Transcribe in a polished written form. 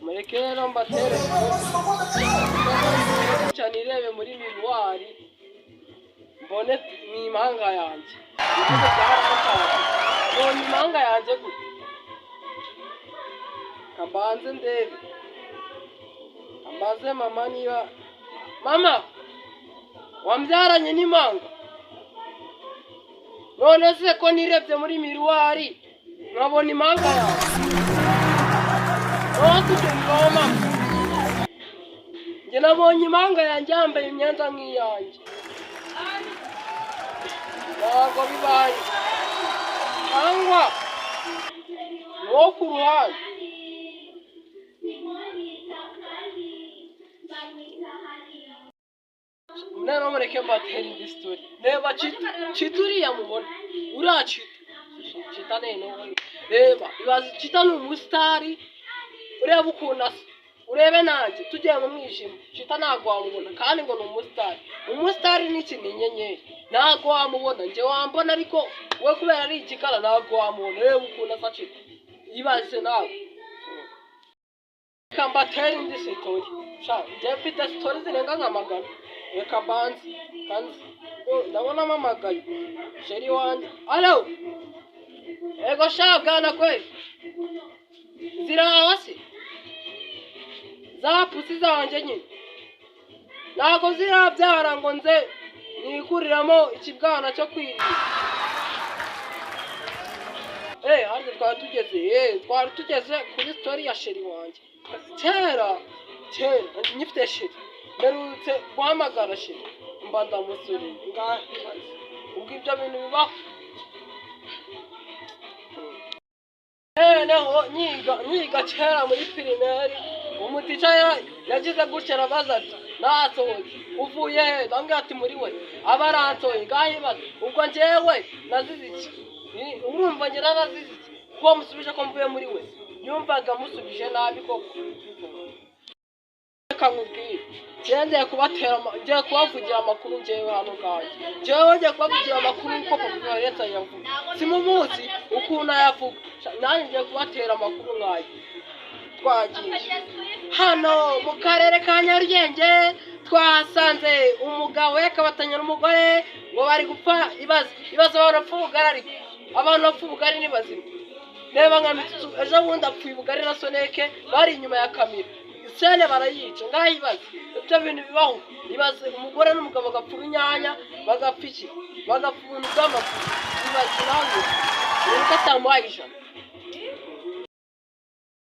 mureke rero mbatere cyane irebe muri miruwari mbone n'imanga yanjye mbone imanga yanjye gute kambanze ndebe kambaze mama niba mama wambyaranye n'imanga none se ko nirebye muri miruwari nkabona imanga yanjye mama njye nabonye imanga yanjye yambaye imyenda nk'iyanjye ntabwo bibaye cyangwa wo ku ruhande none mureke mbatere indi story reba Chita uriya mubona uriya Chita nene reba ibaze Chita ni umusitari ureba ukuntu asa urebe nanjye tugiye mu mwijima Chita ntabwo wamubona kandi ngo ni umusitari n'iki ni inyenyeri ntabwo wamubona njye wambona ariko we kubera ari igikara ntabwo wamubona reba ukuntu asa Chita ibaze nawe reka mbatere indi story njye mfite story zirenga nka magana reka banze kandi ndabona amamagaye sheri wanjye alo ego bwana kwe zirahawa se za pusi zanjye nyine ntabwo zirabyara ngo nze nikuriramo ikibwana cyo kwirira hanze twari tugeze kuri story ya sheri wanjye kera nyifite sheri mperutse guhamagara sheri mba ndamusure ubwo ibyo bintu bibaho neho nyiga kera muri pirimeri umutica yagize gutya arabaza ati nasohoye uvuye he ndambwira ati muri we aba aransoye ngahibaza ubwo njyewe nazize iki urumva njye narazize iki kuko musubije ko mvuye muri we yumvaga musubije nabi koko nkubwire ngiye kubavugira amakuru njyewe hano bwanjye njyewe ngiye kubavugira amakuru uko papa leta yavuga simumuzi ukuntu ayavuga nanjye ngiye kubatera amakuru nkayo twagiye hano mu karere ka Nyarugenge twasanze umugabo yakabatanya n'umugore ngo bari gupfa ibazo barapfa ubugari ariko abantu bapfa ubugari ni bazima reba nka Mitsutsu ejo bundi apfuye ubugari na Soneke bari inyuma ya kamera sene barayica ngahibaze ibyo bintu bibaho ibaze umugore n'umugabo bagapfura inyanya bagapfa iki bagapfa ubuntu bw'amafu ibaze nawe uriko atamuhaye ijana